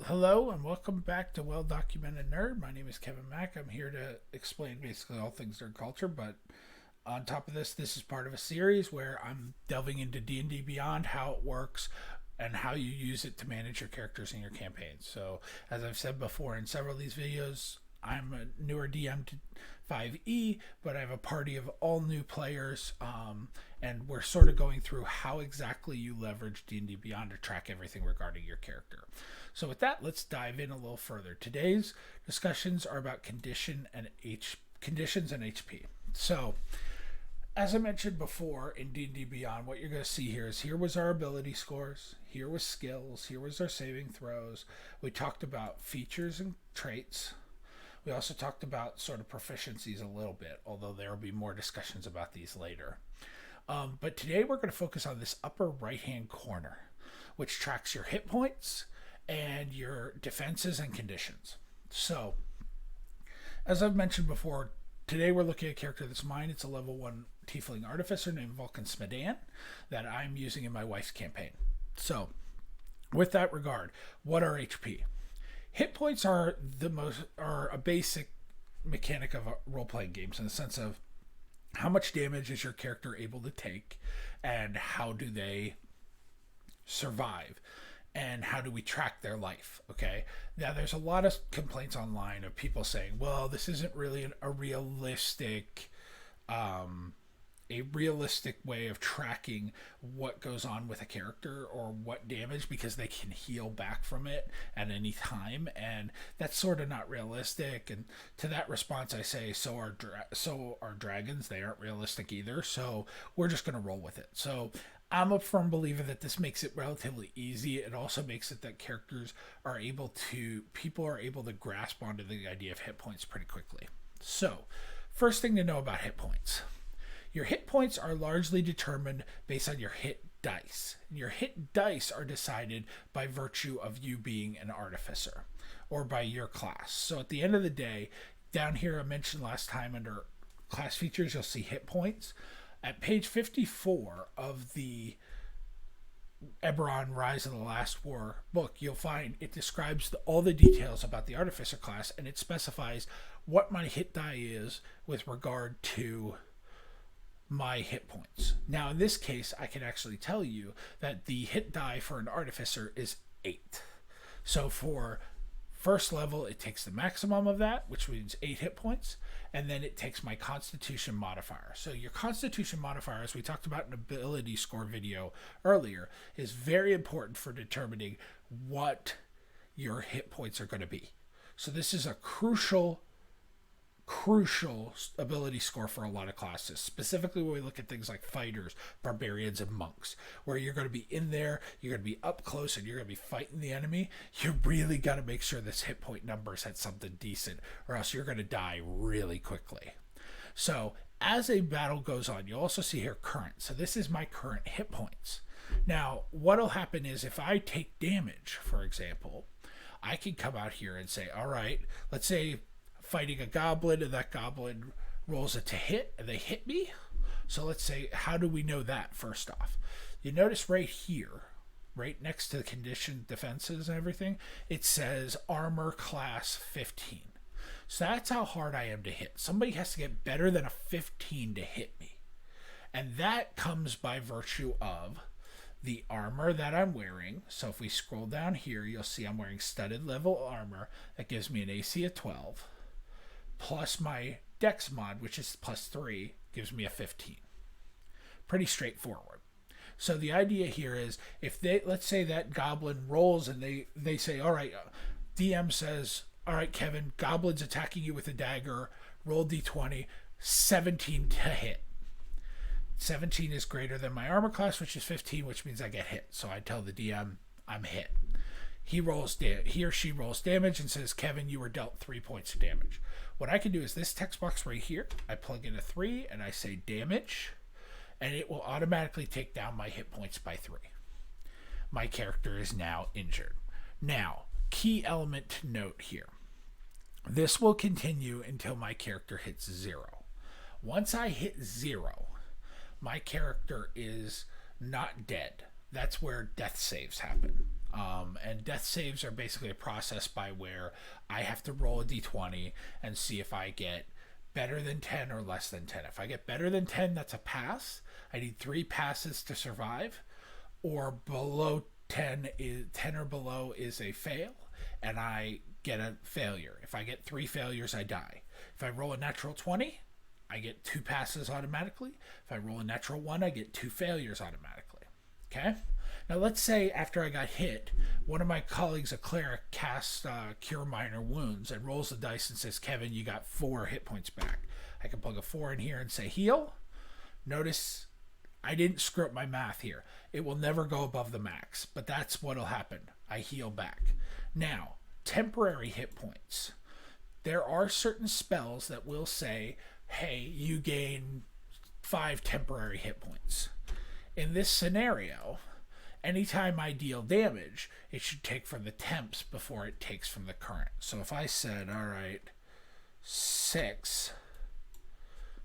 Hello and welcome back to Well Documented Nerd. My name is Kevin Mack. I'm here to explain basically all things nerd culture, but on top of this is part of a series where I'm delving into D&D Beyond, how it works, and how you use it to manage your characters in your campaigns. So, as I've said before in several of these videos, I'm a newer DM to 5e, but I have a party of all new players, and we're sort of going through how exactly you leverage D&D Beyond to track everything regarding your character. So with that, let's dive in a little further. Today's discussions are about conditions and HP. So, as I mentioned before in D&D Beyond, what you're going to see here was our ability scores, here was skills, here was our saving throws. We talked about features and traits. We also talked about sort of proficiencies a little bit, although there will be more discussions about these later. But today we're going to focus on this upper right-hand corner, which tracks your hit points and your defenses and conditions. So, as I've mentioned before, today we're looking at a character that's mine. It's a level 1 tiefling artificer named Vulcan Smedan that I'm using in my wife's campaign. So, with that regard, what are HP? Hit points are a basic mechanic of role-playing games in the sense of how much damage is your character able to take and how do they survive and how do we track their life. Okay, now there's a lot of complaints online of people saying, well, this isn't really a realistic way of tracking what goes on with a character or what damage, because they can heal back from it at any time, and that's sort of not realistic. And to that response I say, so are dragons. They aren't realistic either, so we're just going to roll with it. So I'm a firm believer that this makes it relatively easy. It also makes it that people are able to grasp onto the idea of hit points pretty quickly. So first thing to know about hit points. Your hit points are largely determined based on your hit dice. Your hit dice are decided by virtue of you being an artificer or by your class. So at the end of the day, down here I mentioned last time under class features, you'll see hit points. At page 54 of the Eberron Rise of the Last War book, you'll find it describes all the details about the artificer class, and it specifies what my hit die is with regard to my hit points. Now, in this case, I can actually tell you that the hit die for an artificer is 8. So for first level, it takes the maximum of that, which means 8 hit points, and then it takes my constitution modifier. So your constitution modifier, as we talked about in an ability score video earlier, is very important for determining what your hit points are going to be. So this is a crucial ability score for a lot of classes, specifically when we look at things like fighters, barbarians, and monks, where you're going to be in there, you're going to be up close, and you're going to be fighting the enemy. You really got to make sure this hit point number is at something decent, or else you're going to die really quickly. So as a battle goes on, you'll also see here current. So this is my current hit points. Now, what'll happen is if I take damage, for example, I can come out here and say, all right, let's say fighting a goblin, and that goblin rolls it to hit, and they hit me. So let's say, how do we know that first off? You notice right here, right next to the condition defenses and everything, it says armor class 15. So that's how hard I am to hit. Somebody has to get better than a 15 to hit me. And that comes by virtue of the armor that I'm wearing. So if we scroll down here, you'll see I'm wearing studded level armor. That gives me an AC of 12. Plus my dex mod, which is plus 3, gives me a 15. Pretty straightforward. So the idea here is, if let's say that goblin rolls and they say, all right, DM says, all right, Kevin, goblin's attacking you with a dagger, roll d20, 17 to hit. 17 is greater than my armor class, which is 15, which means I get hit. So I tell the DM I'm hit. He or she rolls damage and says, Kevin, you were dealt 3 points of damage. What I can do is this text box right here, I plug in a 3 and I say damage, and it will automatically take down my hit points by 3. My character is now injured. Now, key element to note here. This will continue until my character hits 0. Once I hit 0, my character is not dead. That's where death saves happen. And death saves are basically a process by where I have to roll a d20 and see if I get better than 10 or less than 10. If I get better than 10, that's a pass. I need 3 passes to survive. Or below 10 is 10 or below is a fail, and I get a failure. If I get 3 failures, I die. If I roll a natural 20, I get 2 passes automatically. If I roll a natural 1, I get 2 failures automatically. Okay? Now let's say after I got hit, one of my colleagues, a cleric, casts Cure Minor Wounds and rolls the dice and says, Kevin, you got 4 hit points back. I can plug a 4 in here and say heal. Notice I didn't screw up my math here. It will never go above the max, but that's what'll happen. I heal back. Now, temporary hit points. There are certain spells that will say, hey, you gain 5 temporary hit points. In this scenario, anytime I deal damage, it should take from the temps before it takes from the current. So if I said, all right, 6,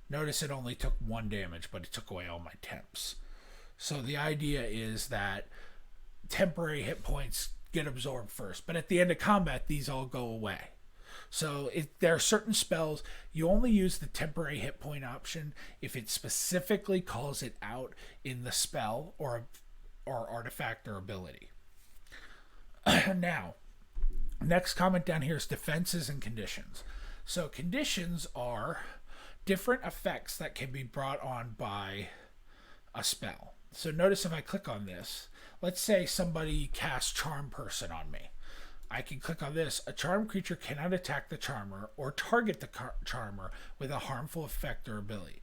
notice it only took 1 damage, but it took away all my temps. So the idea is that temporary hit points get absorbed first, but at the end of combat, these all go away. So there are certain spells, you only use the temporary hit point option if it specifically calls it out in the spell or artifact or ability. Now, next comment down here is defenses and conditions. So conditions are different effects that can be brought on by a spell. So notice if I click on this, let's say somebody casts Charm Person on me. I can click on this. A charmed creature cannot attack the charmer or target the charmer with a harmful effect or ability.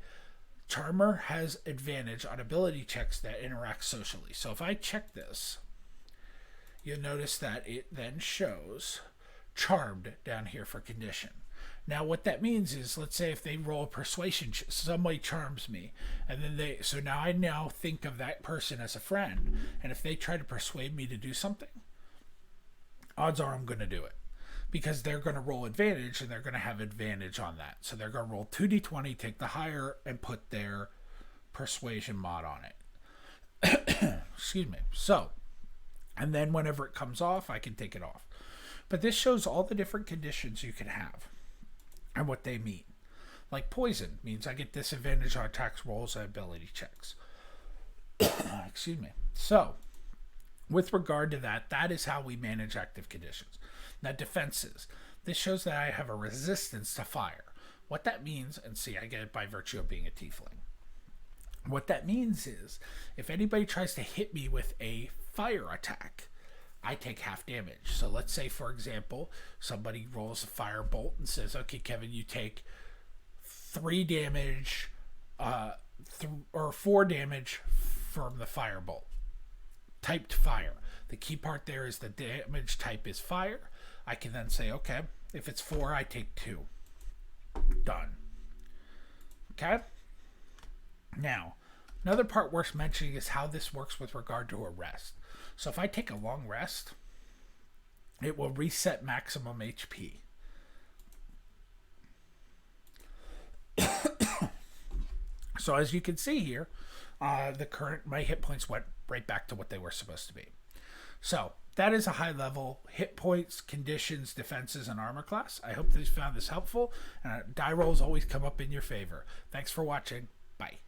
Charmer has advantage on ability checks that interact socially. So if I check this, you'll notice that it then shows charmed down here for condition. Now what that means is, let's say if they roll a persuasion, somebody charms me, and then so now I think of that person as a friend, and if they try to persuade me to do something, odds are I'm going to do it, because they're going to roll advantage and they're going to have advantage on that. So they're going to roll 2d20, take the higher, and put their persuasion mod on it. Excuse me. So, and then whenever it comes off, I can take it off. But this shows all the different conditions you can have and what they mean. Like poison means I get disadvantage on attacks, rolls, and ability checks. Excuse me. So, with regard to that, that is how we manage active conditions. Now, defenses. This shows that I have a resistance to fire. What that means, and see, I get it by virtue of being a tiefling. What that means is, if anybody tries to hit me with a fire attack, I take half damage. So let's say, for example, somebody rolls a fire bolt and says, okay, Kevin, you take 3 damage, or 4 damage from the fire bolt. Typed fire. The key part there is the damage type is fire. I can then say, okay, if it's 4, I take 2. Done. Okay? Now, another part worth mentioning is how this works with regard to a rest. So if I take a long rest, it will reset maximum HP. So as you can see here, my hit points went right back to what they were supposed to be. So that is a high level hit points, conditions, defenses, and armor class. I hope that you found this helpful, and die rolls always come up in your favor. Thanks for watching. Bye.